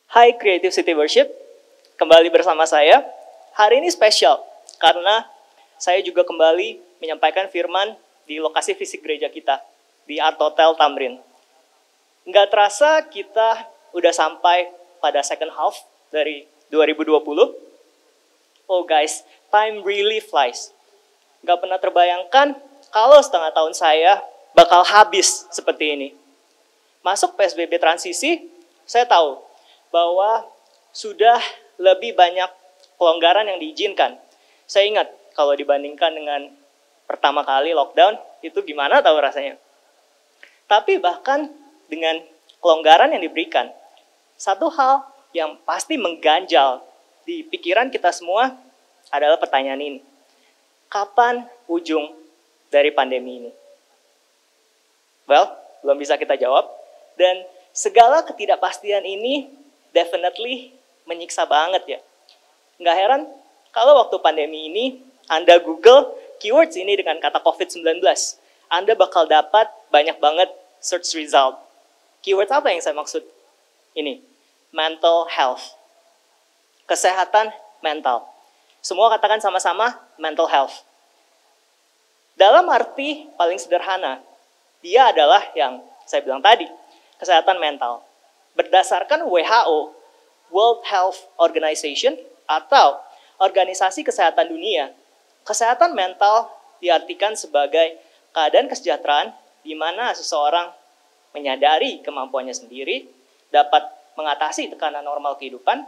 Hai Creative City Worship, kembali bersama saya. Hari ini spesial karena saya juga kembali menyampaikan firman di lokasi fisik gereja kita, di Art Hotel Tamrin. Nggak terasa kita udah sampai pada second half dari 2020. Oh guys, time really flies. Nggak pernah terbayangkan kalau setengah tahun saya bakal habis seperti ini. Masuk PSBB transisi, saya tahu bahwa sudah lebih banyak pelonggaran yang diizinkan. Saya ingat kalau dibandingkan dengan pertama kali lockdown, itu gimana tahu rasanya. Tapi bahkan dengan kelonggaran yang diberikan, satu hal yang pasti mengganjal di pikiran kita semua adalah pertanyaan ini. Kapan ujung dari pandemi ini? Well, belum bisa kita jawab. Dan segala ketidakpastian ini definitely menyiksa banget ya. Nggak heran kalau waktu pandemi ini Anda Google keywords ini dengan kata COVID-19. Anda bakal dapat banyak banget search result. Keywords apa yang saya maksud? Ini, mental health. Kesehatan mental. Semua katakan sama-sama mental health. Dalam arti paling sederhana, dia adalah yang saya bilang tadi, kesehatan mental. Berdasarkan WHO, World Health Organization, atau Organisasi Kesehatan Dunia, kesehatan mental diartikan sebagai keadaan kesejahteraan di mana seseorang menyadari kemampuannya sendiri, dapat mengatasi tekanan normal kehidupan,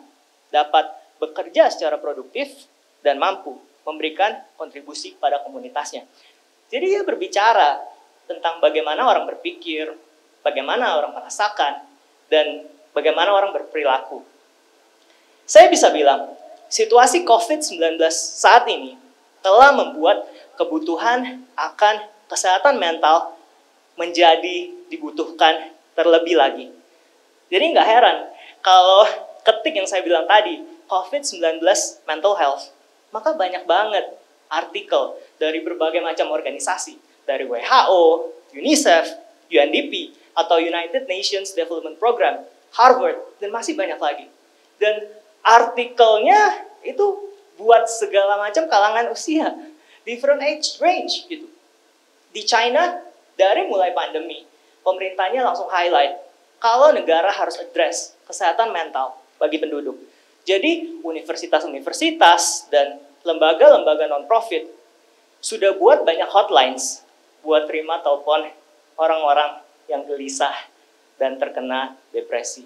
dapat bekerja secara produktif, dan mampu memberikan kontribusi pada komunitasnya. Jadi dia berbicara tentang bagaimana orang berpikir, bagaimana orang merasakan, dan bagaimana orang berperilaku. Saya bisa bilang, situasi COVID-19 saat ini telah membuat kebutuhan akan kesehatan mental menjadi dibutuhkan terlebih lagi. Jadi nggak heran kalau ketik yang saya bilang tadi, COVID-19 mental health, maka banyak banget artikel dari berbagai macam organisasi, dari WHO, UNICEF, UNDP, atau United Nations Development Program, Harvard, dan masih banyak lagi. Dan artikelnya itu buat segala macam kalangan usia, different age range gitu. Di China, dari mulai pandemi, pemerintahnya langsung highlight kalau negara harus address kesehatan mental bagi penduduk. Jadi universitas-universitas dan lembaga-lembaga non-profit sudah buat banyak hotlines buat terima telepon orang-orang yang gelisah dan terkena depresi.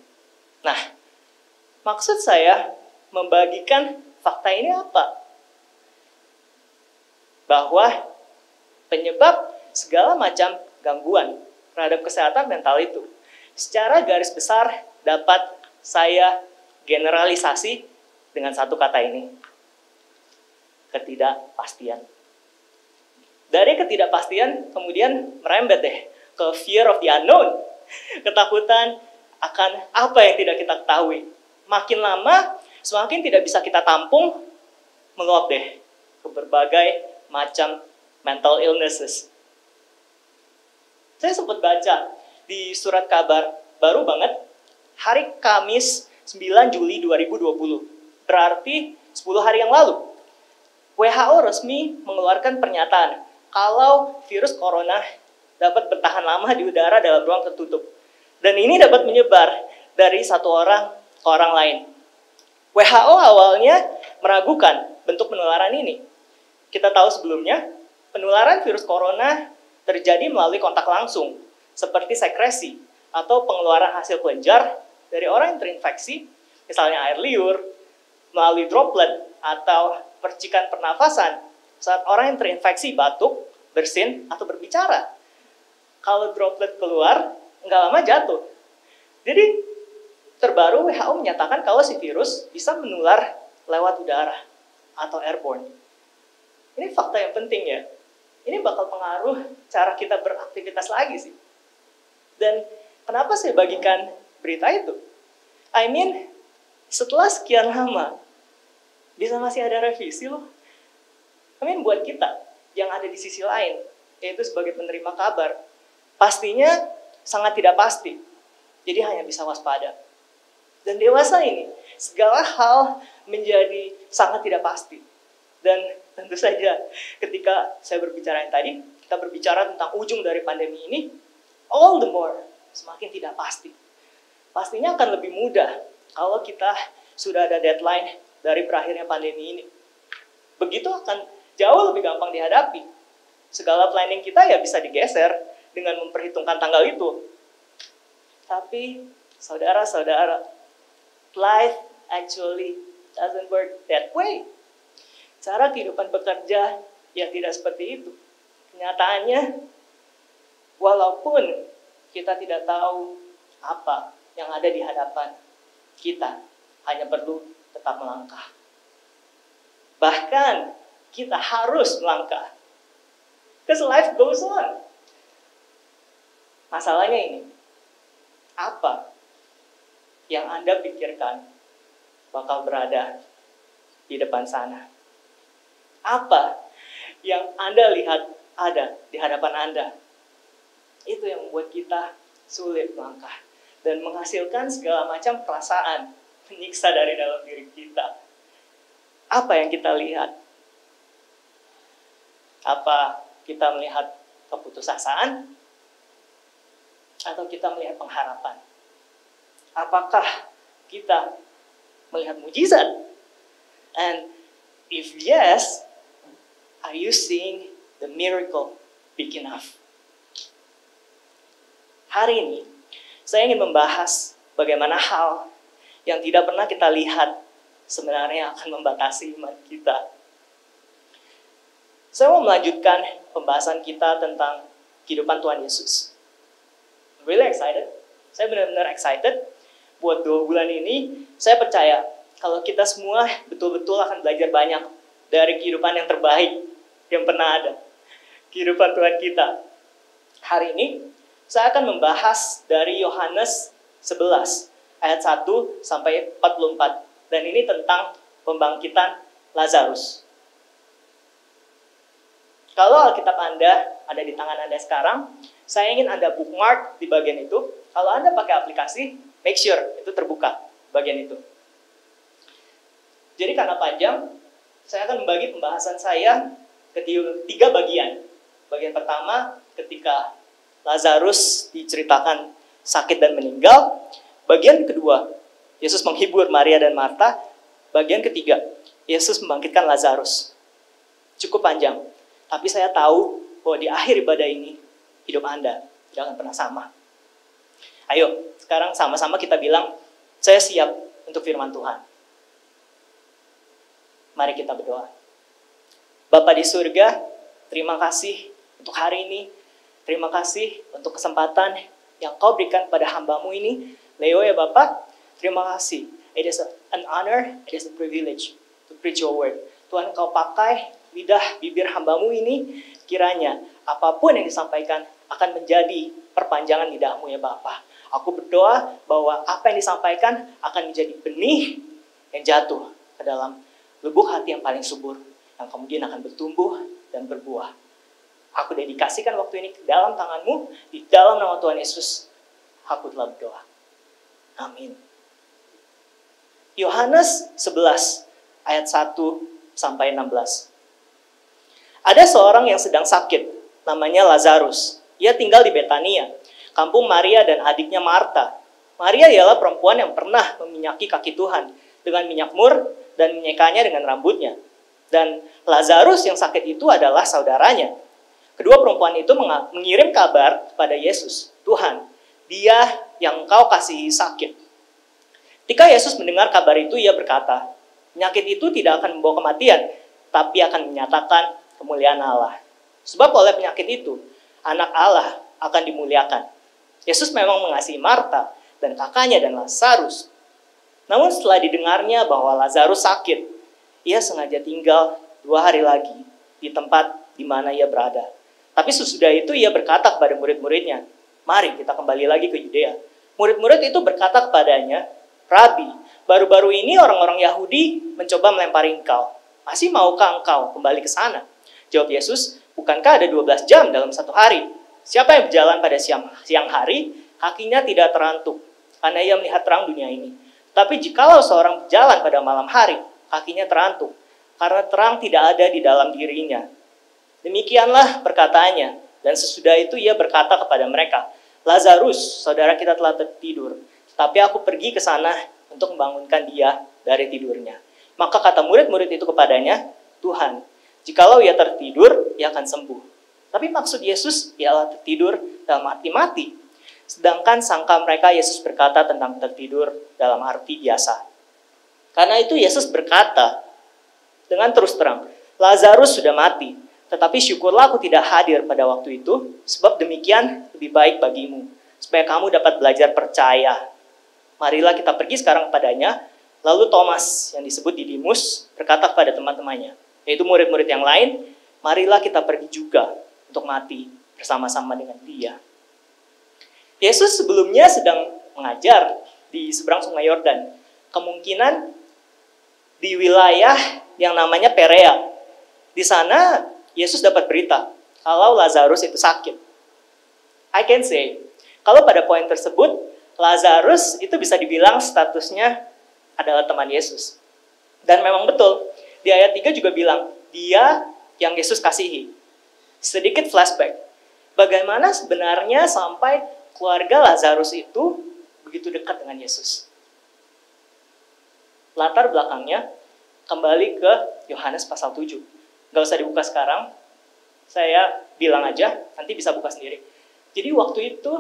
Nah, maksud saya membagikan fakta ini apa? Bahwa penyebab segala macam gangguan terhadap kesehatan mental itu secara garis besar dapat saya generalisasi dengan satu kata ini. Ketidakpastian. Dari ketidakpastian kemudian merembet deh ke fear of the unknown. Ketakutan akan apa yang tidak kita ketahui. Makin lama, semakin tidak bisa kita tampung, meluap deh ke berbagai macam mental illnesses. Saya sempat baca di surat kabar baru banget, hari Kamis 9 Juli 2020. Berarti 10 hari yang lalu. WHO resmi mengeluarkan pernyataan kalau virus corona dapat bertahan lama di udara dalam ruang tertutup. Dan ini dapat menyebar dari satu orang ke orang lain. WHO awalnya meragukan bentuk penularan ini. Kita tahu sebelumnya, penularan virus corona terjadi melalui kontak langsung, seperti sekresi atau pengeluaran hasil kelenjar dari orang yang terinfeksi, misalnya air liur, melalui droplet atau percikan pernafasan saat orang yang terinfeksi batuk, bersin, atau berbicara. Kalau droplet keluar, nggak lama jatuh. Jadi, terbaru WHO menyatakan kalau si virus bisa menular lewat udara atau airborne. Ini fakta yang penting ya. Ini bakal pengaruh cara kita beraktivitas lagi sih. Dan kenapa saya bagikan berita itu? I mean, setelah sekian lama, bisa masih ada revisi loh. I mean, buat kita yang ada di sisi lain, yaitu sebagai penerima kabar, pastinya sangat tidak pasti. Jadi hanya bisa waspada. Dan dewasa ini, segala hal menjadi sangat tidak pasti. Dan tentu saja ketika saya berbicara yang tadi, kita berbicara tentang ujung dari pandemi ini, all the more, semakin tidak pasti. Pastinya akan lebih mudah kalau kita sudah ada deadline dari berakhirnya pandemi ini. Begitu akan jauh lebih gampang dihadapi. Segala planning kita ya bisa digeser dengan memperhitungkan tanggal itu. Tapi, saudara-saudara, life actually doesn't work that way. Cara kehidupan bekerja ya tidak seperti itu. Kenyataannya, walaupun kita tidak tahu apa yang ada di hadapan kita, hanya perlu tetap melangkah. Bahkan, kita harus melangkah. Because life goes on. Masalahnya ini, apa yang Anda pikirkan bakal berada di depan sana? Apa yang Anda lihat ada di hadapan Anda? Itu yang membuat kita sulit melangkah dan menghasilkan segala macam perasaan menyiksa dari dalam diri kita. Apa yang kita lihat? Apa kita melihat keputusasaan? Atau kita melihat pengharapan? Apakah kita melihat mujizat? And if yes, are you seeing the miracle big enough? Hari ini, saya ingin membahas bagaimana hal yang tidak pernah kita lihat sebenarnya akan membatasi iman kita. Saya mau melanjutkan pembahasan kita tentang kehidupan Tuhan Yesus. Really excited. Saya benar-benar excited. Buat 2 bulan ini, saya percaya kalau kita semua betul-betul akan belajar banyak dari kehidupan yang terbaik yang pernah ada. Kehidupan Tuhan kita. Hari ini, saya akan membahas dari Yohanes 11, ayat 1 sampai 44. Dan ini tentang pembangkitan Lazarus. Kalau Alkitab Anda ada di tangan Anda sekarang, saya ingin Anda bookmark di bagian itu. Kalau Anda pakai aplikasi, make sure itu terbuka bagian itu. Jadi karena panjang, saya akan membagi pembahasan saya ke 3 bagian. Bagian pertama, ketika Lazarus diceritakan sakit dan meninggal. Bagian kedua, Yesus menghibur Maria dan Marta. Bagian ketiga, Yesus membangkitkan Lazarus. Cukup panjang. Tapi saya tahu bahwa di akhir ibadah ini, hidup Anda tidak akan pernah sama. Ayo, sekarang sama-sama kita bilang, saya siap untuk firman Tuhan. Mari kita berdoa. Bapa di surga, terima kasih untuk hari ini. Terima kasih untuk kesempatan yang kau berikan pada hamba-Mu ini. Leo ya Bapak, terima kasih. It is an honor, it is a privilege to preach your word. Tuhan, kau pakai lidah bibir hamba-Mu ini, kiranya apapun yang disampaikan akan menjadi perpanjangan lidahmu ya Bapa. Aku berdoa bahwa apa yang disampaikan akan menjadi benih yang jatuh ke dalam lubuk hati yang paling subur, yang kemudian akan bertumbuh dan berbuah. Aku dedikasikan waktu ini ke dalam tangan-Mu, di dalam nama Tuhan Yesus, aku telah berdoa. Amin. Yohanes 11, ayat 1 sampai 16. Ada seorang yang sedang sakit, namanya Lazarus. Ia tinggal di Betania, kampung Maria dan adiknya Marta. Maria ialah perempuan yang pernah meminyaki kaki Tuhan dengan minyak mur dan menyekanya dengan rambutnya. Dan Lazarus yang sakit itu adalah saudaranya. Kedua perempuan itu mengirim kabar kepada Yesus. Tuhan, dia yang Engkau kasihi sakit. Ketika Yesus mendengar kabar itu, ia berkata, penyakit itu tidak akan membawa kematian, tapi akan menyatakan kemuliaan Allah. Sebab oleh penyakit itu, anak Allah akan dimuliakan. Yesus memang mengasihi Marta dan kakaknya dan Lazarus. Namun setelah didengarnya bahwa Lazarus sakit, ia sengaja tinggal 2 hari lagi di tempat di mana ia berada. Tapi sesudah itu ia berkata kepada murid-muridnya, mari kita kembali lagi ke Yudea. Murid-murid itu berkata kepadanya, Rabi, baru-baru ini orang-orang Yahudi mencoba melempari engkau. Masih maukah engkau kembali ke sana? Jawab Yesus, bukankah ada 12 jam dalam 1 hari? Siapa yang berjalan pada siang hari, kakinya tidak terantuk, karena ia melihat terang dunia ini. Tapi jikalau seorang berjalan pada malam hari, kakinya terantuk, karena terang tidak ada di dalam dirinya. Demikianlah perkataannya, dan sesudah itu ia berkata kepada mereka, Lazarus, saudara kita telah tertidur, tapi aku pergi ke sana untuk membangunkan dia dari tidurnya. Maka kata murid-murid itu kepadanya, Tuhan, jikalau ia tertidur, ia akan sembuh. Tapi maksud Yesus ialah tertidur dalam arti mati. Sedangkan sangka mereka Yesus berkata tentang tertidur dalam arti biasa. Karena itu Yesus berkata dengan terus terang, Lazarus sudah mati, tetapi syukurlah aku tidak hadir pada waktu itu, sebab demikian lebih baik bagimu, supaya kamu dapat belajar percaya. Marilah kita pergi sekarang kepadanya. Lalu Thomas yang disebut Didimus berkata kepada teman-temannya, yaitu murid-murid yang lain, marilah kita pergi juga untuk mati bersama-sama dengan dia. Yesus sebelumnya sedang mengajar di seberang Sungai Yordan. Kemungkinan di wilayah yang namanya Perea. Di sana Yesus dapat berita kalau Lazarus itu sakit. I can say, kalau pada poin tersebut, Lazarus itu bisa dibilang statusnya adalah teman Yesus. Dan memang betul, di ayat 3 juga bilang, dia yang Yesus kasihi. Sedikit flashback. Bagaimana sebenarnya sampai keluarga Lazarus itu begitu dekat dengan Yesus. Latar belakangnya kembali ke Yohanes pasal 7. Gak usah dibuka sekarang, saya bilang aja, nanti bisa buka sendiri. Jadi waktu itu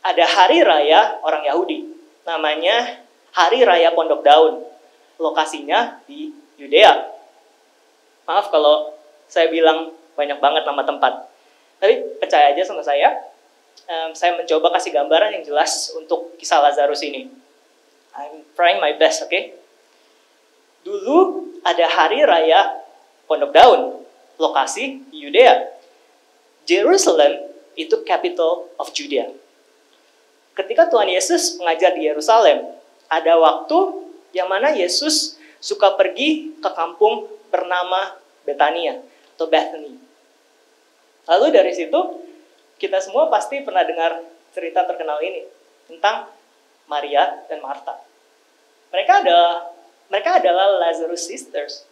ada hari raya orang Yahudi, namanya Hari Raya Pondok Daun. Lokasinya di Yudea. Maaf kalau saya bilang banyak banget nama tempat. Tapi percaya aja sama saya mencoba kasih gambaran yang jelas untuk kisah Lazarus ini. I'm trying my best, okay? Dulu ada hari raya Pondok Daun, lokasi di Yudea. Jerusalem itu capital of Judea. Ketika Tuhan Yesus mengajar di Yerusalem, ada waktu yang mana Yesus suka pergi ke kampung bernama Betania atau Bethany. Lalu dari situ, kita semua pasti pernah dengar cerita terkenal ini tentang Maria dan Martha. Mereka adalah Lazarus sisters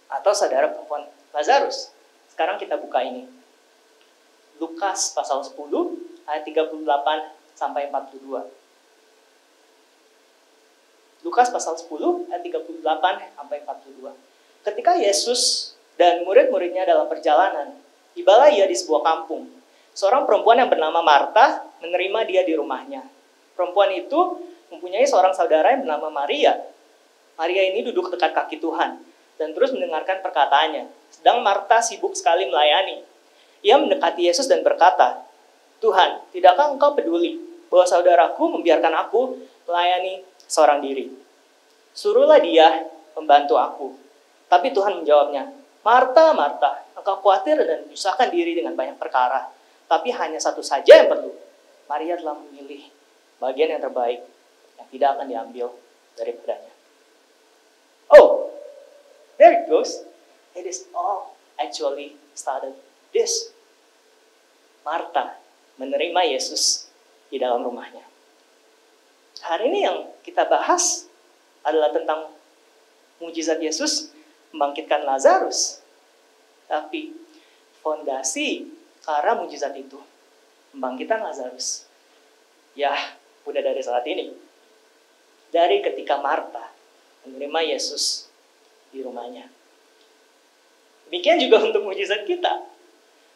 atau saudara perempuan Lazarus. Sekarang kita buka ini. Lukas pasal 10 ayat 38 sampai 42. Lukas pasal 10 ayat 38 sampai 42. Ketika Yesus dan murid-muridnya dalam perjalanan, tibalah ia di sebuah kampung. Seorang perempuan yang bernama Martha menerima dia di rumahnya. Perempuan itu mempunyai seorang saudara yang bernama Maria. Maria ini duduk dekat kaki Tuhan dan terus mendengarkan perkataannya. Sedang Martha sibuk sekali melayani. Ia mendekati Yesus dan berkata, Tuhan, tidakkah engkau peduli bahwa saudaraku membiarkan aku melayani seorang diri? Suruhlah dia membantu aku. Tapi Tuhan menjawabnya, Martha, Martha, engkau khawatir dan menyusahkan diri dengan banyak perkara. Tapi hanya satu saja yang perlu. Maria telah memilih bagian yang terbaik yang tidak akan diambil daripadanya. Oh, there it goes. It is all actually started this. Martha menerima Yesus di dalam rumahnya. Hari ini yang kita bahas adalah tentang mujizat Yesus membangkitkan Lazarus. Tapi fondasi karena mujizat itu, membangkitkan Lazarus, ya udah dari saat ini. Dari ketika Martha menerima Yesus di rumahnya. Demikian juga untuk mujizat kita.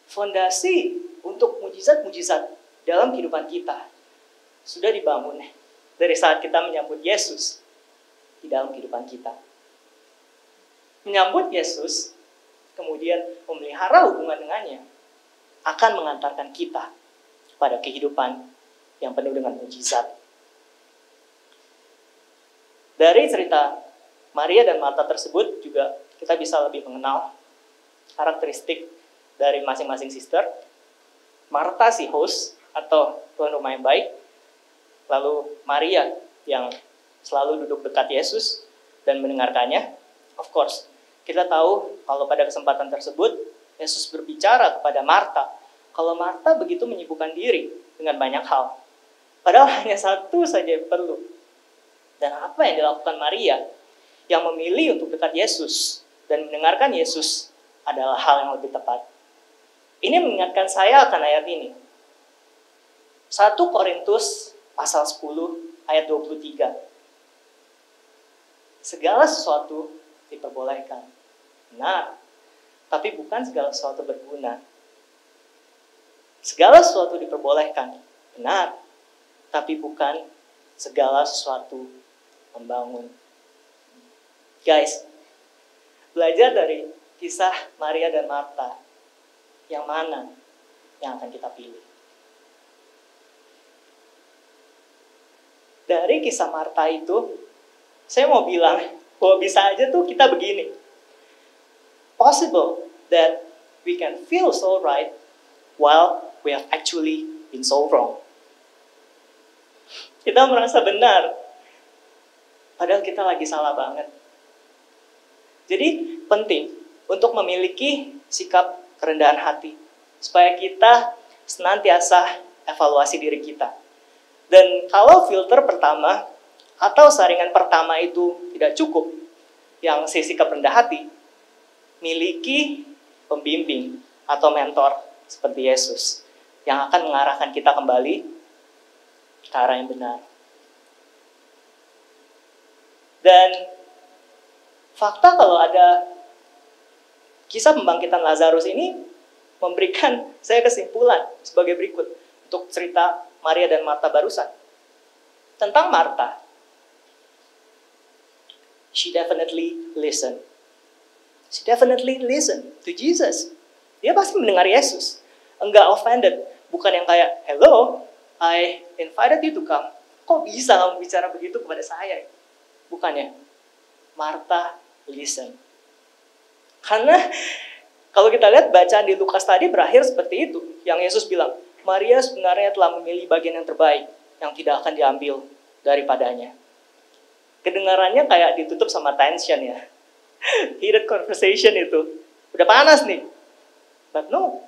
Fondasi untuk mujizat-mujizat dalam kehidupan kita sudah dibangun dari saat kita menyambut Yesus di dalam kehidupan kita. Menyambut Yesus, kemudian memelihara hubungan dengannya, akan mengantarkan kita pada kehidupan yang penuh dengan mujizat. Dari cerita Maria dan Martha tersebut juga kita bisa lebih mengenal karakteristik dari masing-masing sister. Martha si host atau tuan rumah yang baik, lalu Maria yang selalu duduk dekat Yesus dan mendengarkannya. Of course, kita tahu kalau pada kesempatan tersebut Yesus berbicara kepada Martha kalau Martha begitu menyibukkan diri dengan banyak hal. Padahal hanya satu saja yang perlu. Dan apa yang dilakukan Maria yang memilih untuk dekat Yesus dan mendengarkan Yesus adalah hal yang lebih tepat. Ini mengingatkan saya akan ayat ini. 1 Korintus pasal 10 ayat 23. Segala sesuatu diperbolehkan. Benar. Tapi bukan segala sesuatu berguna. Segala sesuatu diperbolehkan. Benar. Tapi bukan segala sesuatu membangun. Guys, belajar dari kisah Maria dan Marta, yang mana yang akan kita pilih? Dari kisah Marta itu, saya mau bilang bahwa bisa aja tuh kita begini. Possible that we can feel so right while we have actually been so wrong. Kita merasa benar, padahal kita lagi salah banget. Jadi penting untuk memiliki sikap kerendahan hati, supaya kita senantiasa evaluasi diri kita. Dan kalau filter pertama atau saringan pertama itu tidak cukup, yang sikap rendah hati, miliki pembimbing atau mentor seperti Yesus, yang akan mengarahkan kita kembali ke arah yang benar. Dan fakta kalau ada kisah pembangkitan Lazarus ini memberikan saya kesimpulan sebagai berikut untuk cerita Maria dan Marta barusan. Tentang Marta, she definitely listened. She definitely listened to Jesus. Dia pasti mendengar Yesus. Enggak offended. Bukan yang kayak, hello, I invited you to come. Kok bisa kamu bicara begitu kepada saya? Bukannya. Marta listen. Karena kalau kita lihat bacaan di Lukas tadi berakhir seperti itu. Yang Yesus bilang, Maria sebenarnya telah memilih bagian yang terbaik yang tidak akan diambil daripadanya. Kedengarannya kayak ditutup sama tension ya. Heated conversation itu. Udah panas nih. But no.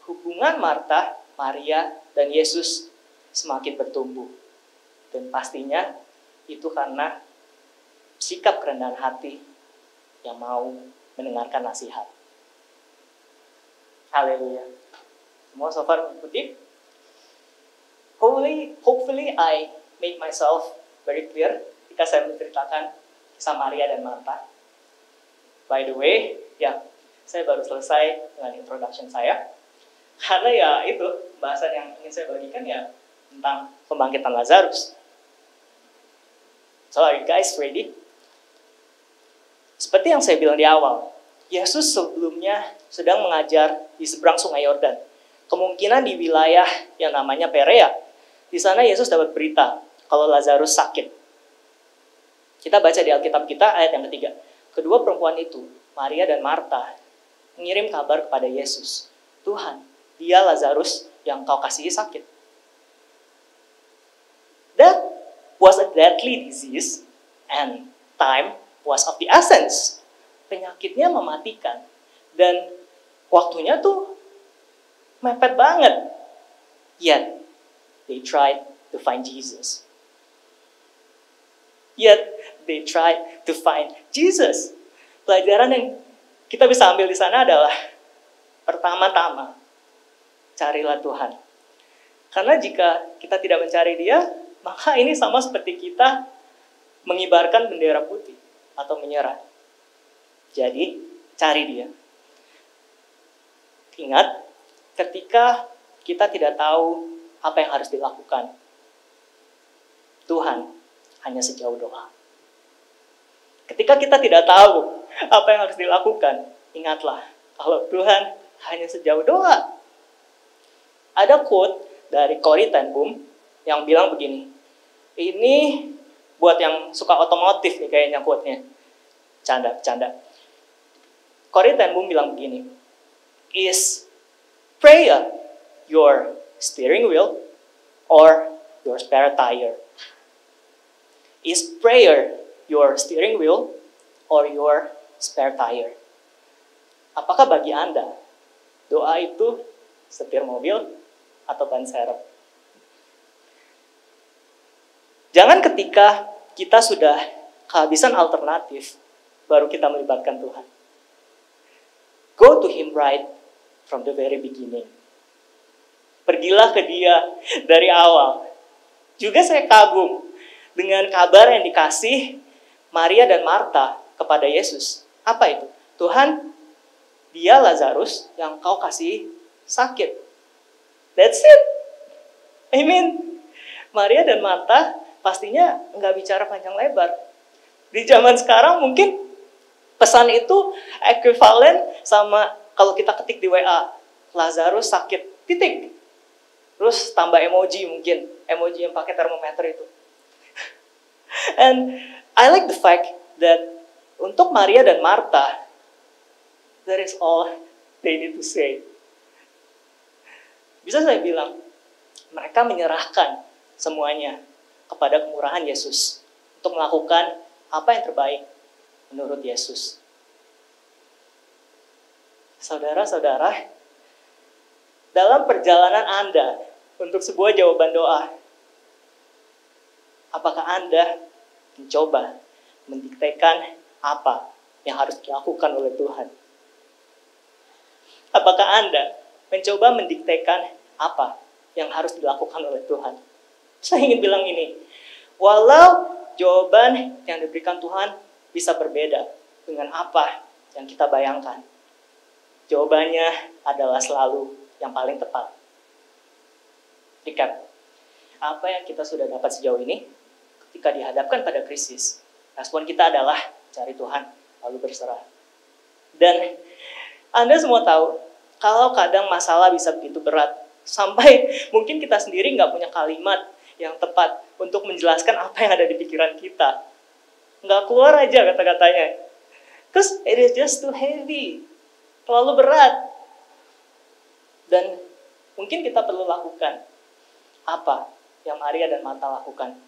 Hubungan Marta, Maria, dan Yesus semakin bertumbuh. Dan pastinya itu karena sikap kerendahan hati yang mau mendengarkan nasihat. Haleluya. Semua so far mengikuti? Hopefully I make myself very clear ketika saya menceritakan kisah Maria dan Marta. By the way, ya, saya baru selesai dengan introduction saya. Karena ya itu, bahasan yang ingin saya bagikan ya tentang pembangkitan Lazarus. So are you guys ready? Seperti yang saya bilang di awal, Yesus sebelumnya sedang mengajar di seberang sungai Yordan. Kemungkinan di wilayah yang namanya Perea. Di sana Yesus dapat berita kalau Lazarus sakit. Kita baca di Alkitab kita ayat yang ketiga. Kedua perempuan itu, Maria dan Marta, mengirim kabar kepada Yesus. Tuhan, dia Lazarus yang kau kasihi sakit. That was a deadly disease and time was of the essence. Penyakitnya mematikan. Dan waktunya tuh mepet banget. Yet, they tried to find Jesus. Pelajaran yang kita bisa ambil di sana adalah pertama-tama, carilah Tuhan. Karena jika kita tidak mencari Dia, maka ini sama seperti kita mengibarkan bendera putih atau menyerah. Jadi, cari Dia. Ingat, ketika kita tidak tahu apa yang harus dilakukan, Tuhan hanya sejauh doa. Ketika kita tidak tahu apa yang harus dilakukan, ingatlah, kalau Tuhan hanya sejauh doa. Ada quote dari Corrie ten Boom yang bilang begini, ini buat yang suka otomotif nih kayaknya quote-nya. Canda. Corrie ten Boom bilang begini, is prayer your steering wheel or your spare tire? Is prayer your steering wheel or your spare tire? Apakah bagi Anda doa itu setir mobil atau ban serep? Jangan ketika kita sudah kehabisan alternatif, baru kita melibatkan Tuhan. Go to Him right from the very beginning. Pergilah ke Dia dari awal. Juga saya kagum dengan kabar yang dikasih Maria dan Marta kepada Yesus. Apa itu? Tuhan, dia Lazarus yang kau kasih sakit. That's it. I mean, Maria dan Marta pastinya nggak bicara panjang lebar. Di zaman sekarang mungkin pesan itu ekuivalen sama kalau kita ketik di WA, Lazarus sakit, titik. Terus tambah emoji mungkin, emoji yang pakai termometer itu. And I like the fact that untuk Maria dan Marta, that is all they need to say. Bisa saya bilang, mereka menyerahkan semuanya kepada kemurahan Yesus untuk melakukan apa yang terbaik menurut Yesus. Saudara-saudara, dalam perjalanan Anda untuk sebuah jawaban doa, apakah Anda mencoba mendiktekan apa yang harus dilakukan oleh Tuhan? Apakah Anda mencoba mendiktekan apa yang harus dilakukan oleh Tuhan? Saya ingin bilang ini, walau jawaban yang diberikan Tuhan bisa berbeda dengan apa yang kita bayangkan, jawabannya adalah selalu yang paling tepat. Recap, apa yang kita sudah dapat sejauh ini, ketika dihadapkan pada krisis, respon kita adalah cari Tuhan, lalu berserah. Dan Anda semua tahu, kalau kadang masalah bisa begitu berat, sampai mungkin kita sendiri nggak punya kalimat yang tepat untuk menjelaskan apa yang ada di pikiran kita. Nggak keluar aja kata-katanya. Because it is just too heavy, terlalu berat. Dan mungkin kita perlu lakukan apa yang Maria dan Marta lakukan.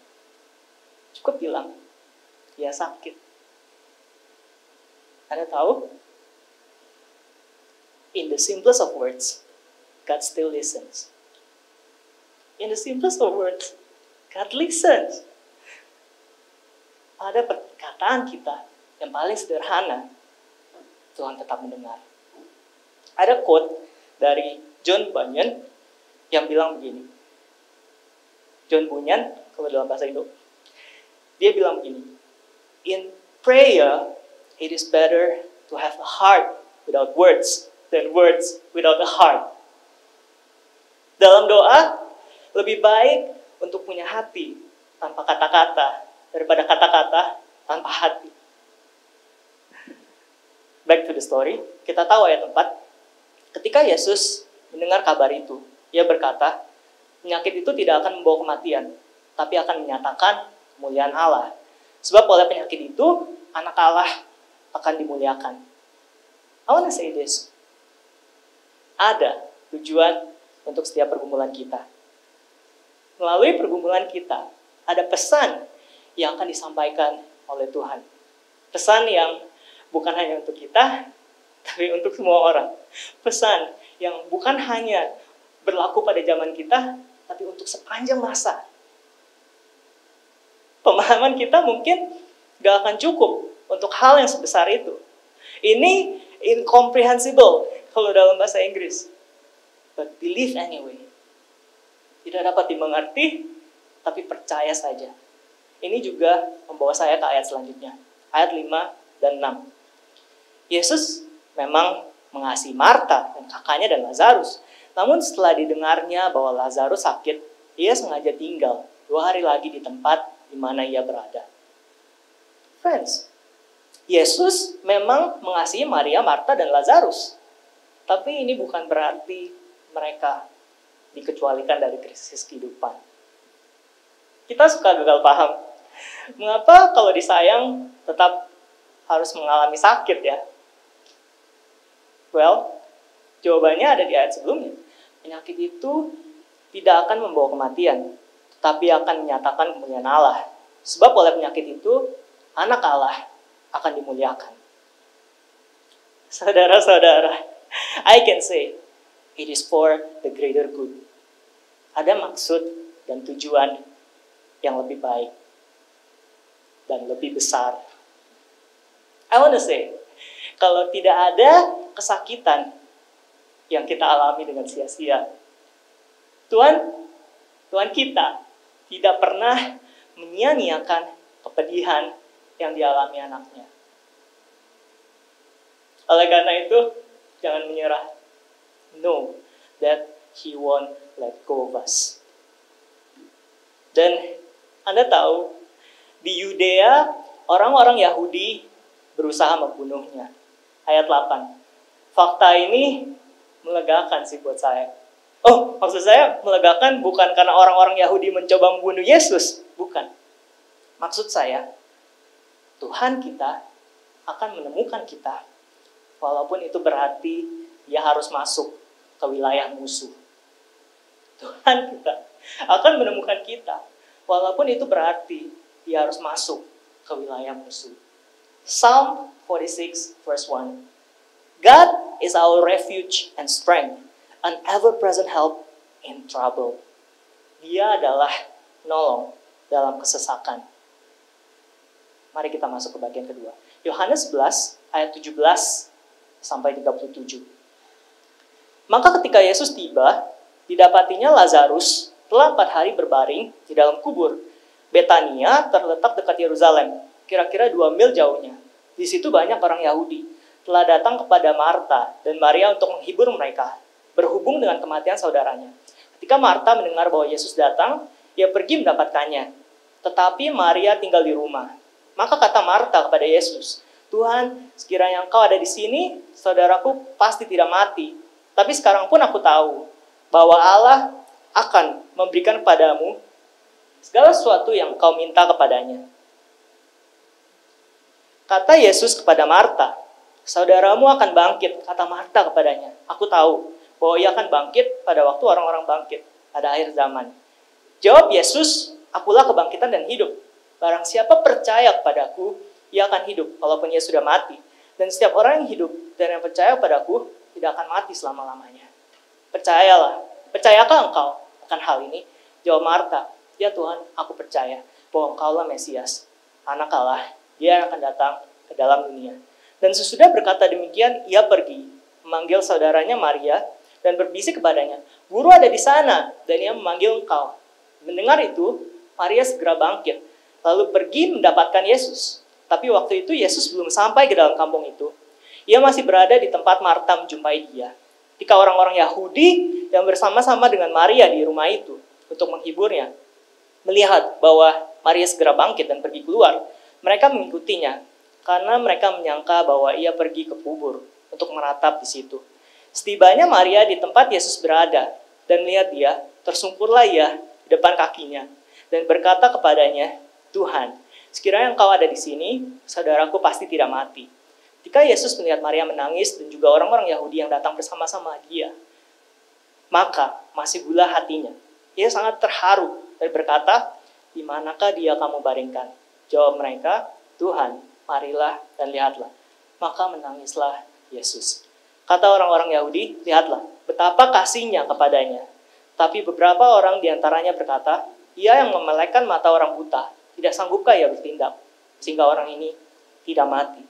Cukup bilang, dia sakit. Anda tahu? In the simplest of words, God still listens. In the simplest of words, God listens. Pada perkataan kita yang paling sederhana, Tuhan tetap mendengar. Ada quote dari John Bunyan yang bilang begini. John Bunyan, kalau dalam bahasa Indo, dia bilang begini, in prayer, it is better to have a heart without words than words without a heart. Dalam doa, lebih baik untuk punya hati tanpa kata-kata daripada kata-kata tanpa hati. Back to the story, kita tahu ayat 4. Ketika Yesus mendengar kabar itu, ia berkata, penyakit itu tidak akan membawa kematian, tapi akan menyatakan kemuliaan Allah. Sebab oleh penyakit itu, anak Allah akan dimuliakan. I want to say this. Ada tujuan untuk setiap pergumulan kita. Melalui pergumulan kita, ada pesan yang akan disampaikan oleh Tuhan. Pesan yang bukan hanya untuk kita, tapi untuk semua orang. Pesan yang bukan hanya berlaku pada zaman kita, tapi untuk sepanjang masa. Pemahaman kita mungkin gak akan cukup untuk hal yang sebesar itu. Ini incomprehensible kalau dalam bahasa Inggris. But believe anyway. Tidak dapat dimengerti, tapi percaya saja. Ini juga membawa saya ke ayat selanjutnya. Ayat 5 dan 6. Yesus memang mengasihi Marta dan kakaknya dan Lazarus. Namun setelah didengarnya bahwa Lazarus sakit, ia sengaja tinggal 2 hari lagi di tempat di mana ia berada. Friends, Yesus memang mengasihi Maria, Marta, dan Lazarus. Tapi ini bukan berarti mereka dikecualikan dari krisis kehidupan. Kita suka gagal paham. Mengapa kalau disayang tetap harus mengalami sakit ya? Well, jawabannya ada di ayat sebelumnya. Penyakit itu tidak akan membawa kematian, tapi akan menyatakan kemuliaan Allah. Sebab oleh penyakit itu, anak Allah akan dimuliakan. Saudara-saudara, I can say, it is for the greater good. Ada maksud dan tujuan yang lebih baik dan lebih besar. I wanna say, kalau tidak ada kesakitan yang kita alami dengan sia-sia, Tuhan kita tidak pernah menyia-nyiakan kepedihan yang dialami anaknya. Oleh karena itu, jangan menyerah. Know that He won't let go of us. Dan Anda tahu, di Yudea, orang-orang Yahudi berusaha membunuhnya. Ayat 8. Fakta ini melegakan sih buat saya. Oh, maksud saya melegakan bukan karena orang-orang Yahudi mencoba membunuh Yesus. Bukan. Maksud saya, Tuhan kita akan menemukan kita. Walaupun itu berarti dia harus masuk ke wilayah musuh. Tuhan kita akan menemukan kita. Walaupun itu berarti dia harus masuk ke wilayah musuh. Psalm 46 verse 1. God is our refuge and strength, an ever-present help in trouble. Dia adalah nolong dalam kesesakan. Mari kita masuk ke bagian kedua. Yohanes 11 ayat 17 sampai 37. Maka ketika Yesus tiba, didapatinya Lazarus telah 4 hari berbaring di dalam kubur. Betania terletak dekat Yerusalem, kira-kira 2 mil jauhnya. Di situ banyak orang Yahudi telah datang kepada Marta dan Maria untuk menghibur mereka, berhubung dengan kematian saudaranya. Ketika Marta mendengar bahwa Yesus datang, ia pergi mendapatkannya. Tetapi Maria tinggal di rumah. Maka kata Marta kepada Yesus, Tuhan, sekiranya Engkau ada di sini, saudaraku pasti tidak mati. Tapi sekarang pun aku tahu bahwa Allah akan memberikan kepadamu segala sesuatu yang Engkau minta kepadanya. Kata Yesus kepada Marta, saudaramu akan bangkit, kata Marta kepadanya. Aku tahu bahwa ia akan bangkit pada waktu orang-orang bangkit, pada akhir zaman. Jawab Yesus, akulah kebangkitan dan hidup. Barang siapa percaya kepadaku, ia akan hidup walaupun ia sudah mati. Dan setiap orang yang hidup dan yang percaya padaku tidak akan mati selama-lamanya. Percayalah, percayakah engkau akan hal ini? Jawab Marta, ya Tuhan, aku percaya bahwa Engkaulah Mesias, Anak Allah, Dia akan datang ke dalam dunia. Dan sesudah berkata demikian, ia pergi, memanggil saudaranya Maria, dan berbisik kepadanya, Guru ada di sana, dan ia memanggil engkau. Mendengar itu, Maria segera bangkit, lalu pergi mendapatkan Yesus. Tapi waktu itu Yesus belum sampai ke dalam kampung itu. Ia masih berada di tempat Marta menjumpai dia. Ketika orang-orang Yahudi yang bersama-sama dengan Maria di rumah itu untuk menghiburnya, melihat bahwa Maria segera bangkit dan pergi keluar, mereka mengikutinya karena mereka menyangka bahwa ia pergi ke kubur untuk meratap di situ. Setibanya Maria di tempat Yesus berada dan melihat dia, tersungkurlah ia di depan kakinya dan berkata kepadanya, Tuhan, sekiranya Engkau ada di sini, saudaraku pasti tidak mati. Ketika Yesus melihat Maria menangis dan juga orang-orang Yahudi yang datang bersama-sama dia, maka masih gula hatinya. Ia sangat terharu dan berkata, di manakah dia kamu baringkan? Jawab mereka, Tuhan, marilah dan lihatlah. Maka menangislah Yesus. Kata orang-orang Yahudi, lihatlah, betapa kasihnya kepadanya. Tapi beberapa orang diantaranya berkata, ia yang memelekkan mata orang buta, tidak sanggupkah ia bertindak, sehingga orang ini tidak mati.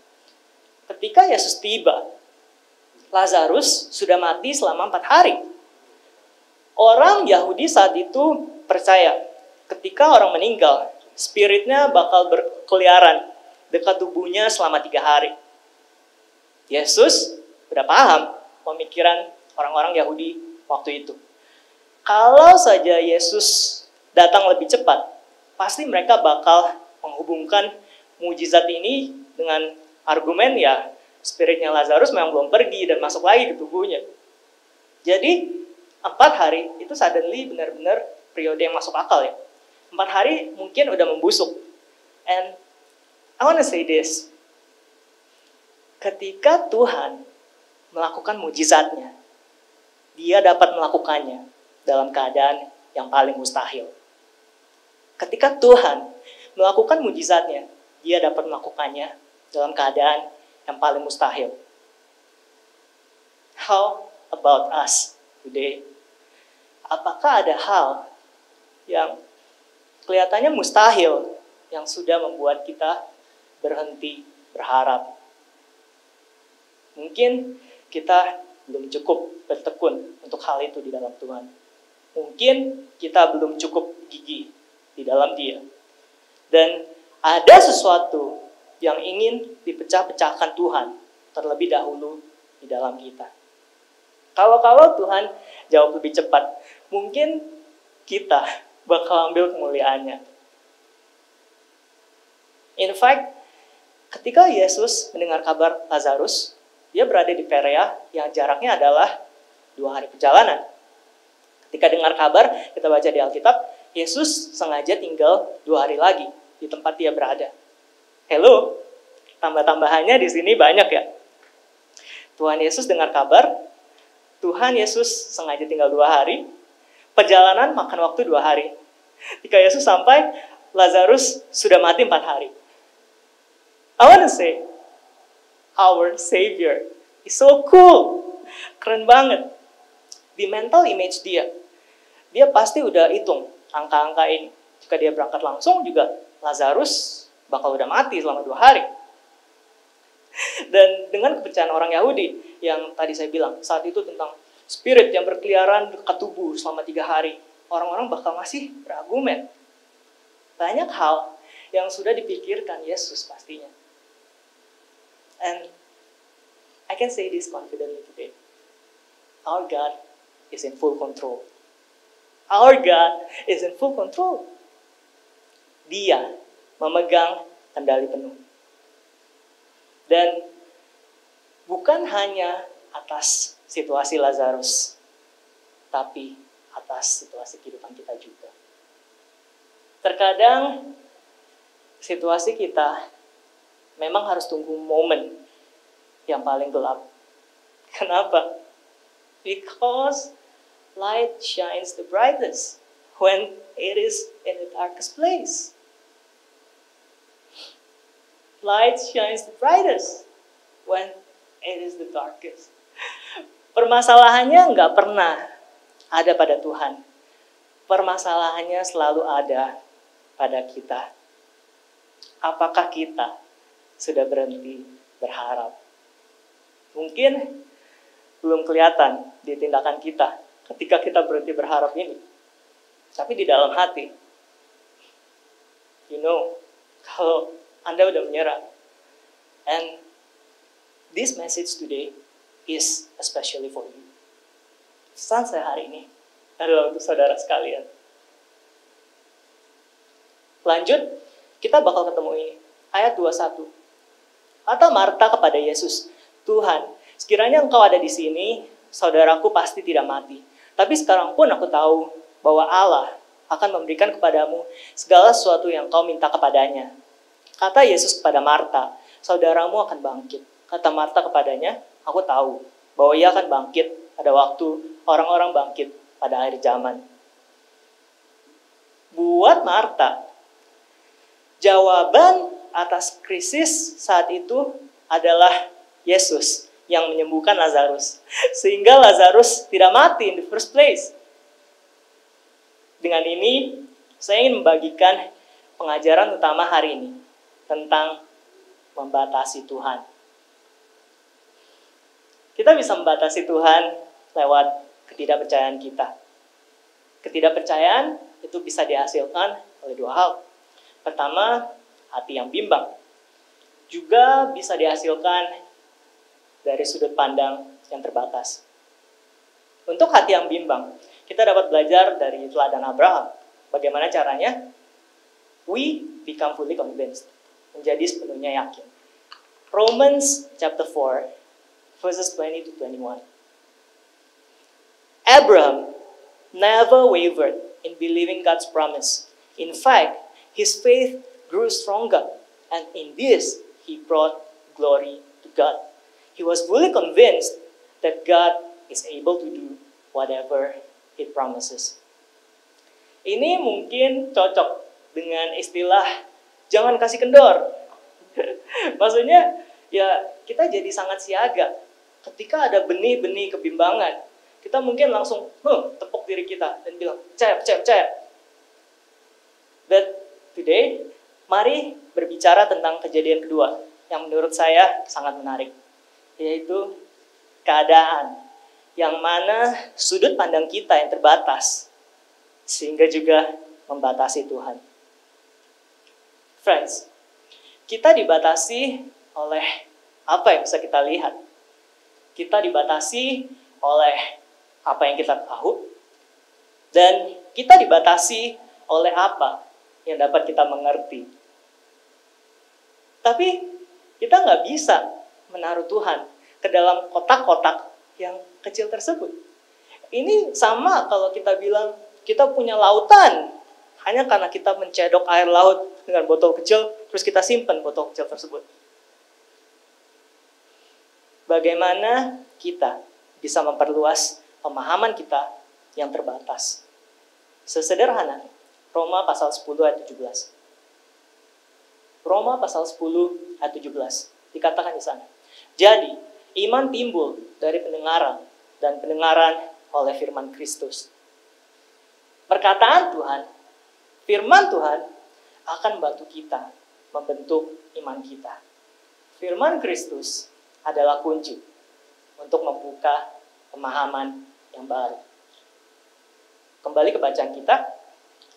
Ketika Yesus tiba, Lazarus sudah mati selama 4 hari. Orang Yahudi saat itu percaya, ketika orang meninggal, spiritnya bakal berkeliaran dekat tubuhnya selama 3 hari. Yesus sudah paham pemikiran orang-orang Yahudi waktu itu. Kalau saja Yesus datang lebih cepat, pasti mereka bakal menghubungkan mujizat ini dengan argumen ya, spiritnya Lazarus memang belum pergi dan masuk lagi ke tubuhnya. Jadi 4 hari itu suddenly benar-benar periode yang masuk akal ya. 4 hari mungkin udah membusuk. And I want to say this. Ketika Tuhan melakukan mujizatnya, dia dapat melakukannya dalam keadaan yang paling mustahil. Ketika Tuhan melakukan mujizatnya, dia dapat melakukannya dalam keadaan yang paling mustahil. How about us today? Apakah ada hal yang kelihatannya mustahil yang sudah membuat kita berhenti berharap. Mungkin kita belum cukup bertekun untuk hal itu di dalam Tuhan. Mungkin kita belum cukup gigih di dalam Dia. Dan ada sesuatu yang ingin dipecah-pecahkan Tuhan terlebih dahulu di dalam kita. Kalau Tuhan jawab lebih cepat, mungkin kita bakal ambil kemuliaannya. In fact, ketika Yesus mendengar kabar Lazarus, dia berada di Perea yang jaraknya adalah 2 hari perjalanan. Ketika dengar kabar, kita baca di Alkitab, Yesus sengaja tinggal 2 hari lagi di tempat dia berada. Hello, tambah-tambahannya di sini banyak ya. Tuhan Yesus dengar kabar, Tuhan Yesus sengaja tinggal 2 hari, perjalanan makan waktu 2 hari. Ketika Yesus sampai, Lazarus sudah mati 4 hari. I want to say, our Savior is so cool. Keren banget. Di mental image dia pasti udah hitung angka-angka ini. Jika dia berangkat langsung juga, Lazarus bakal udah mati selama 2 hari. Dan dengan kepercayaan orang Yahudi yang tadi saya bilang, saat itu tentang spirit yang berkeliaran dekat tubuh selama 3 hari, orang-orang bakal masih berargumen. Banyak hal yang sudah dipikirkan Yesus pastinya. And I can say this confidently today. Our God is in full control. Our God is in full control. Dia memegang kendali penuh. Dan bukan hanya atas situasi Lazarus, tapi atas situasi kehidupan kita juga. Terkadang situasi kita memang harus tunggu momen yang paling gelap. Kenapa? Because light shines the brightest when it is in the darkest place. Light shines the brightest when it is the darkest. Permasalahannya nggak pernah ada pada Tuhan. Permasalahannya selalu ada pada kita. Apakah kita sudah berhenti berharap? Mungkin belum kelihatan di tindakan kita ketika kita berhenti berharap ini. Tapi di dalam hati, kalau Anda udah menyerah. And this message today is especially for you. Pesan saya hari ini adalah untuk saudara sekalian. Lanjut, kita bakal ketemu ini. Ayat 21. Kata Marta kepada Yesus, Tuhan, sekiranya Engkau ada di sini, saudaraku pasti tidak mati. Tapi sekarang pun aku tahu bahwa Allah akan memberikan kepadamu segala sesuatu yang kau minta kepadanya. Kata Yesus kepada Marta, saudaramu akan bangkit. Kata Marta kepadanya, aku tahu bahwa ia akan bangkit pada waktu orang-orang bangkit pada akhir zaman. Buat Marta, jawaban atas krisis saat itu adalah Yesus yang menyembuhkan Lazarus. Sehingga Lazarus tidak mati in the first place. Dengan ini, saya ingin membagikan pengajaran utama hari ini tentang membatasi Tuhan. Kita bisa membatasi Tuhan lewat ketidakpercayaan kita. Ketidakpercayaan itu bisa dihasilkan oleh 2 hal. Pertama, hati yang bimbang. Juga bisa dihasilkan dari sudut pandang yang terbatas. Untuk hati yang bimbang, kita dapat belajar dari teladan Abraham. Bagaimana caranya? We become fully convinced. Menjadi sepenuhnya yakin. Romans chapter 4, verses 20 to 21. Abraham never wavered in believing God's promise. In fact, his faith grew stronger, and in this, he brought glory to God. He was fully convinced that God is able to do whatever He promises. Ini mungkin cocok dengan istilah jangan kasih kendor. Maksudnya, ya kita jadi sangat siaga. Ketika ada benih-benih kebimbangan, kita mungkin langsung tepuk diri kita dan bilang, percaya. But today, mari berbicara tentang kejadian kedua yang menurut saya sangat menarik, yaitu keadaan yang mana sudut pandang kita yang terbatas sehingga juga membatasi Tuhan. Friends, kita dibatasi oleh apa yang bisa kita lihat. Kita dibatasi oleh apa yang kita tahu, dan kita dibatasi oleh apa yang dapat kita mengerti. Tapi kita nggak bisa menaruh Tuhan ke dalam kotak-kotak yang kecil tersebut. Ini sama kalau kita bilang kita punya lautan hanya karena kita mencedok air laut dengan botol kecil, terus kita simpan botol kecil tersebut. Bagaimana kita bisa memperluas pemahaman kita yang terbatas? Sesederhana Roma pasal 10 ayat 17. Roma pasal 10 ayat 17 dikatakan di sana. Jadi, iman timbul dari pendengaran, dan pendengaran oleh firman Kristus. Perkataan Tuhan, firman Tuhan akan membantu kita membentuk iman kita. Firman Kristus adalah kunci untuk membuka pemahaman yang baru. Kembali ke bacaan kita,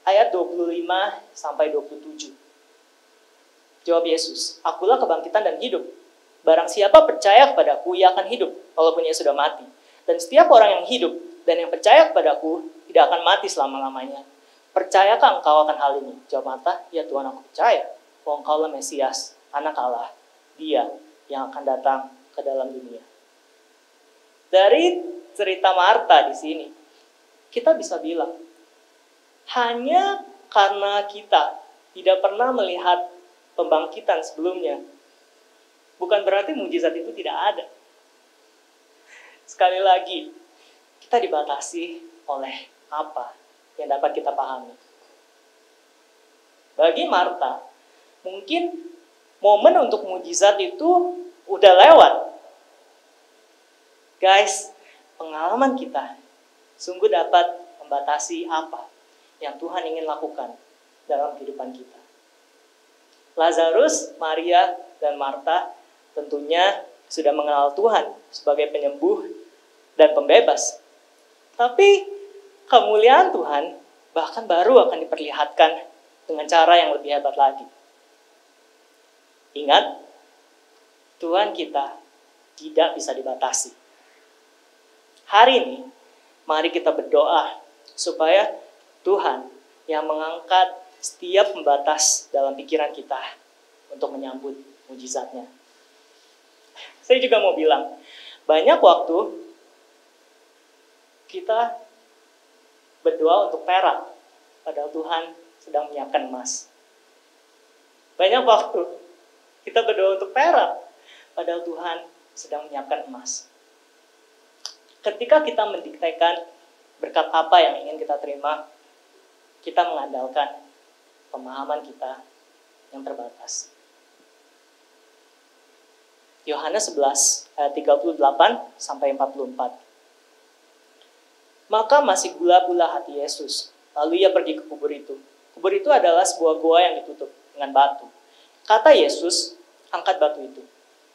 ayat 25 sampai 27. Jawab Yesus, "Akulah kebangkitan dan hidup. Barang siapa percaya kepadaku, ia akan hidup, walaupun ia sudah mati. Dan setiap orang yang hidup dan yang percaya kepadaku tidak akan mati selama-lamanya. Percayakah engkau akan hal ini?" Jawab Marta, "Ya Tuhan, aku percaya bahwa engkaulah Mesias, Anak Allah, Dia yang akan datang ke dalam dunia." Dari cerita Marta di sini, kita bisa bilang, hanya karena kita tidak pernah melihat pembangkitan sebelumnya, bukan berarti mujizat itu tidak ada. Sekali lagi, kita dibatasi oleh apa yang dapat kita pahami. Bagi Marta, mungkin momen untuk mujizat itu udah lewat. Guys, pengalaman kita sungguh dapat membatasi apa yang Tuhan ingin lakukan dalam kehidupan kita. Lazarus, Maria, dan Marta tentunya sudah mengenal Tuhan sebagai penyembuh dan pembebas. Tapi kemuliaan Tuhan bahkan baru akan diperlihatkan dengan cara yang lebih hebat lagi. Ingat, Tuhan kita tidak bisa dibatasi. Hari ini, mari kita berdoa supaya Tuhan yang mengangkat setiap pembatas dalam pikiran kita untuk menyambut mujizatnya. Saya juga mau bilang, banyak waktu kita berdoa untuk perak, padahal Tuhan sedang menyiapkan emas. Banyak waktu kita berdoa untuk perak, padahal Tuhan sedang menyiapkan emas. Ketika kita mendiktekan berkat apa yang ingin kita terima, kita mengandalkan pemahaman kita yang terbatas. Yohanes 11 ayat 38 sampai 44. Maka masih gula-gula hati Yesus. Lalu ia pergi ke kubur itu. Kubur itu adalah sebuah gua yang ditutup dengan batu. Kata Yesus, "Angkat batu itu."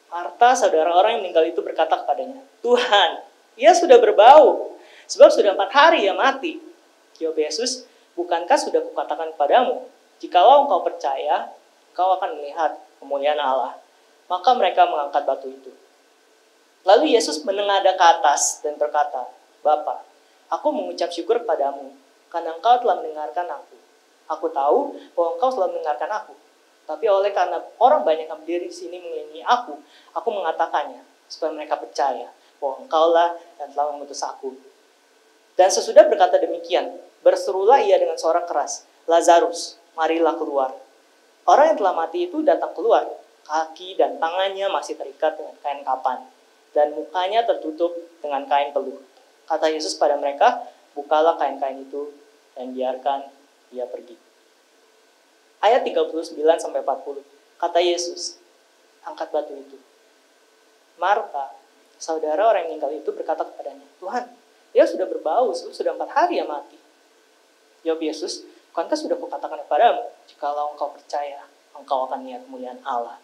Marta, saudara orang yang meninggal itu, berkata kepadanya, "Tuhan, ia sudah berbau, sebab sudah 4 hari ia mati." Jawab Yesus, "Bukankah sudah kukatakan kepadamu, jikalau engkau percaya, engkau akan melihat kemuliaan Allah." Maka mereka mengangkat batu itu. Lalu Yesus menengadah ke atas dan berkata, "Bapa, aku mengucap syukur kepadamu, karena engkau telah mendengarkan aku. Aku tahu bahwa engkau telah mendengarkan aku. Tapi oleh karena orang banyak yang berdiri di sini mengelilingi aku mengatakannya, supaya mereka percaya bahwa engkaulah yang telah mengutus aku." Dan sesudah berkata demikian, berserulah ia dengan suara keras, "Lazarus, marilah keluar." Orang yang telah mati itu datang keluar. Kaki dan tangannya masih terikat dengan kain kapan, dan mukanya tertutup dengan kain peluh. Kata Yesus pada mereka, "Bukalah kain-kain itu dan biarkan dia pergi." Ayat 39 sampai 40. Kata Yesus, "Angkat batu itu." Marta, saudara orang yang meninggal itu, berkata kepadanya, "Tuhan, dia sudah berbau, sudah 4 hari ya mati." Jawab Yesus, Bukankah sudah kukatakan kepadamu, jikalau engkau percaya, engkau akan melihat kemuliaan Allah.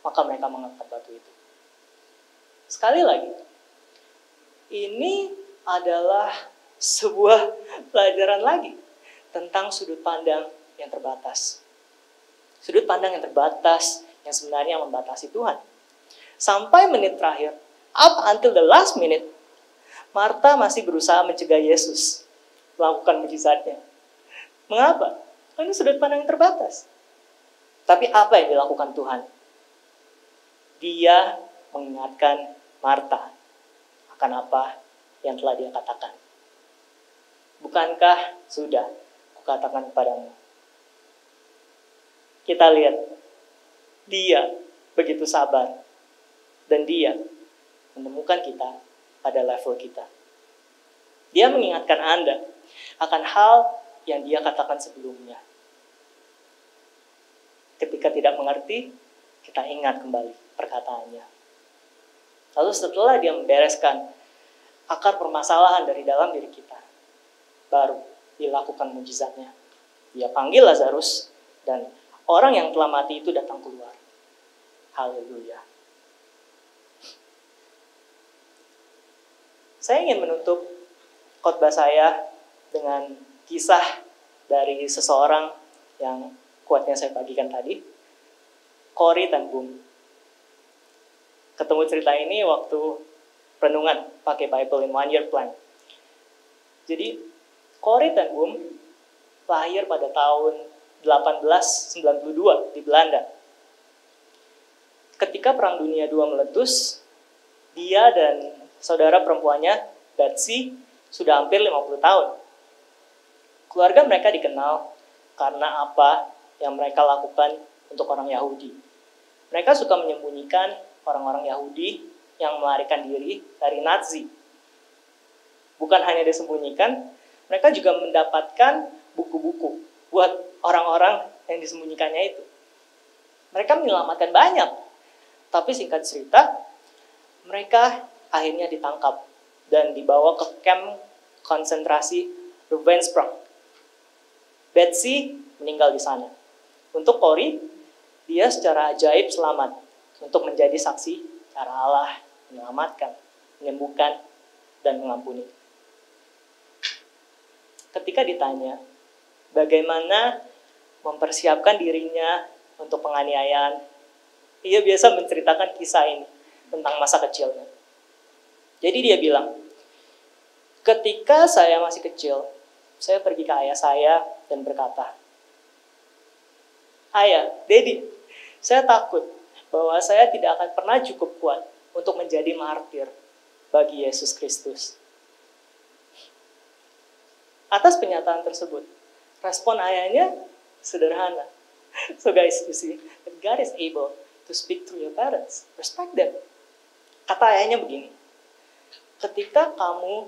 Maka mereka mengangkat batu itu. Sekali lagi, ini adalah sebuah pelajaran lagi tentang sudut pandang yang terbatas. Sudut pandang yang terbatas yang sebenarnya membatasi Tuhan. Sampai menit terakhir, up until the last minute, Marta masih berusaha mencegah Yesus melakukan mujizatnya. Mengapa? Karena ini sudut pandang yang terbatas. Tapi apa yang dilakukan Tuhan? Dia mengingatkan Marta akan apa yang telah dia katakan. Bukankah sudah kukatakan kepadamu? Kita lihat, dia begitu sabar. Dan dia menemukan kita pada level kita. Dia mengingatkan Anda akan hal yang dia katakan sebelumnya. Ketika tidak mengerti, kita ingat kembali perkataannya. Lalu setelah dia membereskan akar permasalahan dari dalam diri kita, baru dilakukan mujizatnya. Dia panggil Lazarus dan orang yang telah mati itu datang keluar. Haleluya. Saya ingin menutup khotbah saya dengan kisah dari seseorang yang kuatnya saya bagikan tadi, Corrie ten Boom. Ketemu cerita ini waktu renungan pakai Bible in 1 Year Plan. Jadi Corrie ten Boom lahir pada tahun 1892 di Belanda. Ketika Perang Dunia II meletus, dia dan saudara perempuannya, Betsy, sudah hampir 50 tahun. Keluarga mereka dikenal karena apa yang mereka lakukan untuk orang Yahudi. Mereka suka menyembunyikan orang-orang Yahudi yang melarikan diri dari Nazi. Bukan hanya disembunyikan, mereka juga mendapatkan buku-buku buat orang-orang yang disembunyikannya itu. Mereka menyelamatkan banyak. Tapi singkat cerita, mereka akhirnya ditangkap dan dibawa ke kamp konsentrasi Ravensbrück. Betsy meninggal di sana. Untuk Corrie, dia secara ajaib selamat untuk menjadi saksi cara Allah menyelamatkan, menyembuhkan, dan mengampuni. Ketika ditanya bagaimana mempersiapkan dirinya untuk penganiayaan, ia biasa menceritakan kisah ini tentang masa kecilnya. Jadi dia bilang, ketika saya masih kecil, saya pergi ke ayah saya dan berkata, "Ayah, Daddy, saya takut bahwa saya tidak akan pernah cukup kuat untuk menjadi martir bagi Yesus Kristus." Atas pernyataan tersebut, respon ayahnya sederhana. So guys, you see, that God is able to speak through your parents. Respect them. Kata ayahnya begini, ketika kamu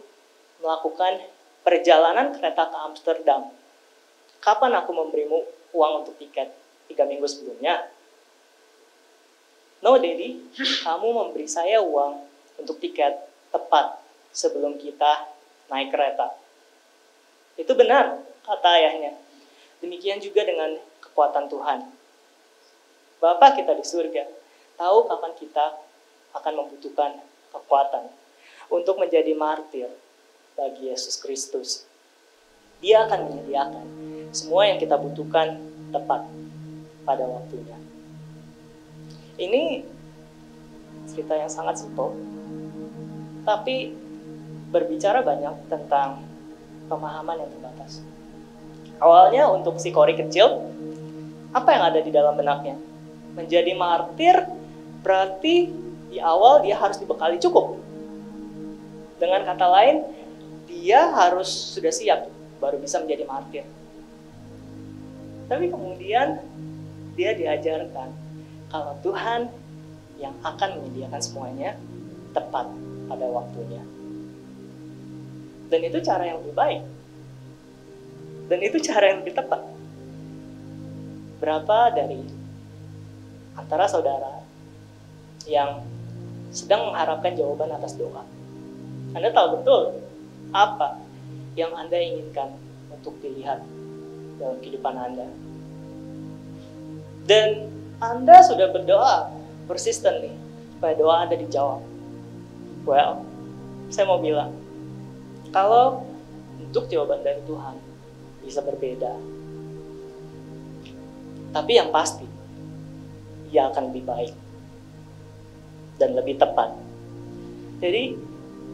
melakukan perjalanan kereta ke Amsterdam, kapan aku memberimu uang untuk tiket 3 minggu sebelumnya? No, Daddy, kamu memberi saya uang untuk tiket tepat sebelum kita naik kereta. Itu benar, kata ayahnya. Demikian juga dengan kekuatan Tuhan. Bapa kita di surga tahu kapan kita akan membutuhkan kekuatan untuk menjadi martir bagi Yesus Kristus. Dia akan menyediakan semua yang kita butuhkan tepat pada waktunya. Ini cerita yang sangat simpel, tapi berbicara banyak tentang pemahaman yang terbatas. Awalnya untuk si Corrie kecil, apa yang ada di dalam benaknya? Menjadi martir berarti di awal dia harus dibekali cukup. Dengan kata lain, dia harus sudah siap baru bisa menjadi martir. Tapi kemudian dia diajarkan kalau Tuhan yang akan menyediakan semuanya tepat pada waktunya. Dan itu cara yang lebih baik. Dan itu cara yang lebih tepat. Berapa dari antara saudara yang sedang mengharapkan jawaban atas doa? Anda tahu betul apa yang Anda inginkan untuk dilihat dalam kehidupan Anda. Dan Anda sudah berdoa persistently supaya doa Anda dijawab. Well, saya mau bilang, kalau untuk jawaban dari Tuhan bisa berbeda, tapi yang pasti, ia akan lebih baik dan lebih tepat. Jadi,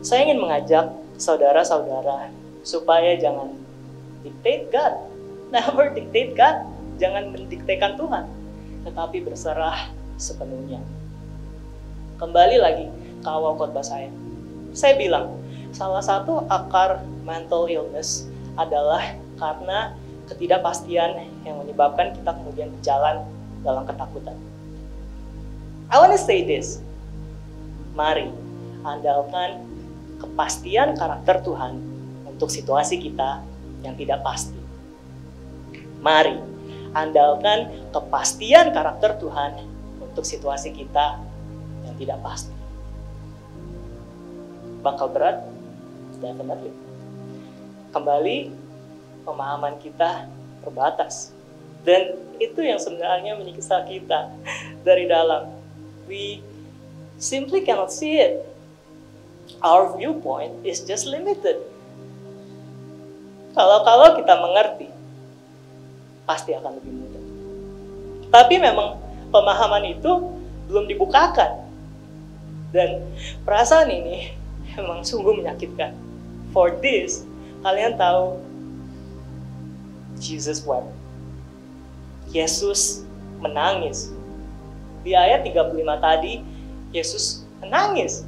saya ingin mengajak saudara-saudara supaya jangan dictate God. Never dictate God. Jangan mendiktekan Tuhan, tetapi berserah sepenuhnya. Kembali lagi ke awal khotbah saya. Saya bilang, salah satu akar mental illness adalah karena ketidakpastian yang menyebabkan kita kemudian berjalan dalam ketakutan. I want to say this. Mari andalkan kepastian karakter Tuhan untuk situasi kita yang tidak pasti. Mari andalkan kepastian karakter Tuhan untuk situasi kita yang tidak pasti. Bakal berat? Definitely. Kembali, pemahaman kita terbatas. Dan itu yang sebenarnya menyiksa kita dari dalam. We simply cannot see it. Our viewpoint is just limited. Kalau kita mengerti, pasti akan lebih mudah. Tapi memang pemahaman itu belum dibukakan. Dan perasaan ini memang sungguh menyakitkan. For this, kalian tahu, Jesus wept. Yesus menangis. Di ayat 35 tadi, Yesus menangis.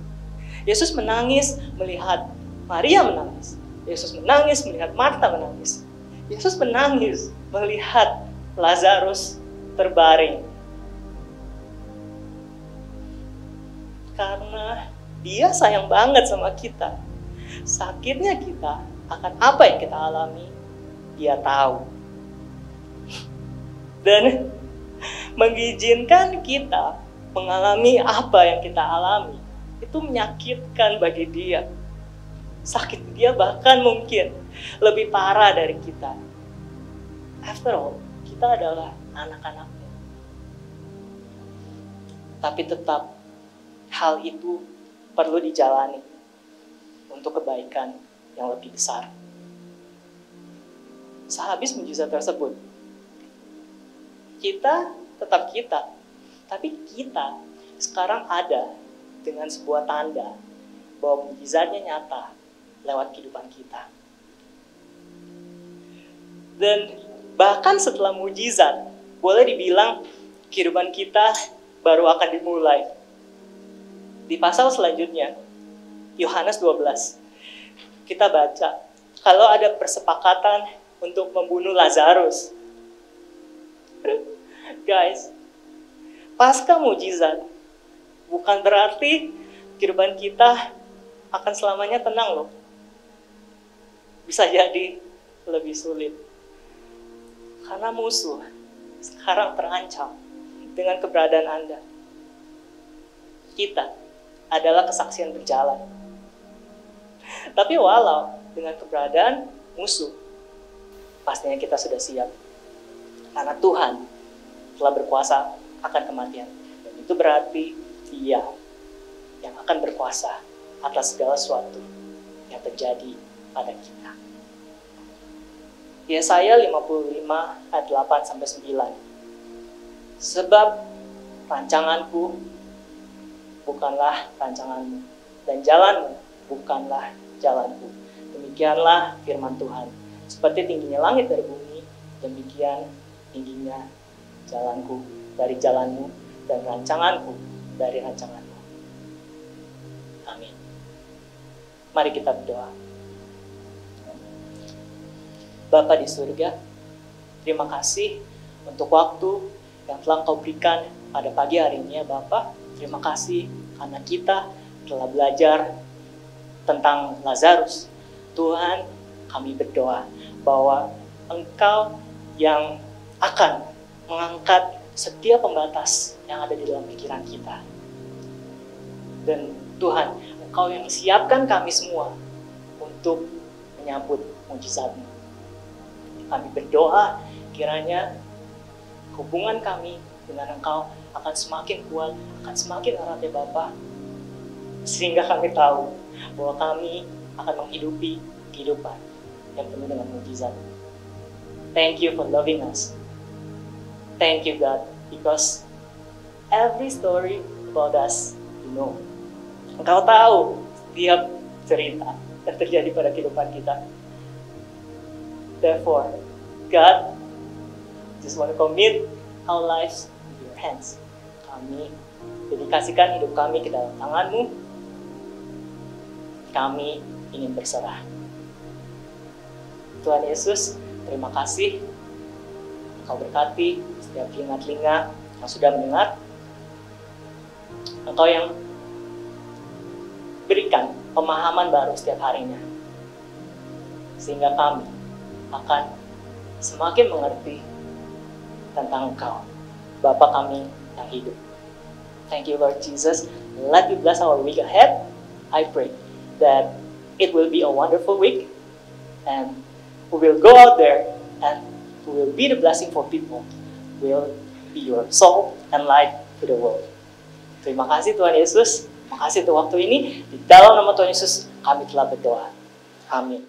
Yesus menangis melihat Maria menangis. Yesus menangis melihat Marta menangis. Yesus menangis melihat Lazarus terbaring. Karena Dia sayang banget sama kita. Sakitnya kita akan apa yang kita alami, Dia tahu. Dan mengizinkan kita mengalami apa yang kita alami itu menyakitkan bagi Dia. Sakit Dia bahkan mungkin lebih parah dari kita. After all, kita adalah anak-anaknya. Tapi tetap hal itu perlu dijalani untuk kebaikan yang lebih besar. Sehabis mujizat tersebut, kita tetap kita, tapi kita sekarang ada dengan sebuah tanda bahwa mujizatnya nyata lewat kehidupan kita. Dan bahkan setelah mujizat, boleh dibilang kehidupan kita baru akan dimulai. Di pasal selanjutnya, Yohanes 12, kita baca, kalau ada persepakatan untuk membunuh Lazarus. Guys, pasca mujizat, bukan berarti kehidupan kita akan selamanya tenang loh. Bisa jadi lebih sulit. Karena musuh sekarang terancam dengan keberadaan Anda. Kita adalah kesaksian berjalan. Tapi walau dengan keberadaan musuh, pastinya kita sudah siap. Karena Tuhan telah berkuasa akan kematian. Dan itu berarti Dia yang akan berkuasa atas segala sesuatu yang terjadi pada kita. Yesaya 55 ayat 8-9. Sebab rancanganku bukanlah rancanganmu, dan jalanmu bukanlah jalanku. Demikianlah firman Tuhan. Seperti tingginya langit dari bumi, demikian tingginya jalanku dari jalanmu, dan rancanganku dari rancanganmu. Amin. Mari kita berdoa. Bapa di surga, terima kasih untuk waktu yang telah Kau berikan pada pagi hari ini ya Bapa. Terima kasih karena kita telah belajar tentang Lazarus. Tuhan, kami berdoa bahwa Engkau yang akan mengangkat setiap pembatas yang ada di dalam pikiran kita. Dan Tuhan, Engkau yang siapkan kami semua untuk menyambut mujizat-Mu. Kami berdoa kiranya hubungan kami dengan Engkau akan semakin kuat, akan semakin erat ya Bapa. Sehingga kami tahu bahwa kami akan menghidupi kehidupan yang penuh dengan mukjizat. Thank you for loving us. Thank you God, because every story about us, you know. Engkau tahu setiap cerita yang terjadi pada kehidupan kita. Therefore, God, just want to commit our lives in your hands. Kami dedikasikan hidup kami ke dalam tangan-Mu. Kami ingin berserah. Tuhan Yesus, terima kasih. Engkau berkati setiap telinga-telinga yang sudah mendengar. Engkau yang berikan pemahaman baru setiap harinya. Sehingga kami akan semakin mengerti tentang Engkau, Bapa kami yang hidup. Thank you Lord Jesus. Let you bless our week ahead. I pray that it will be a wonderful week and we will go out there and we will be the blessing for people. We will be your salt and light to the world. Terima kasih Tuhan Yesus. Terima kasih untuk waktu ini. Di dalam nama Tuhan Yesus kami telah berdoa. Amin.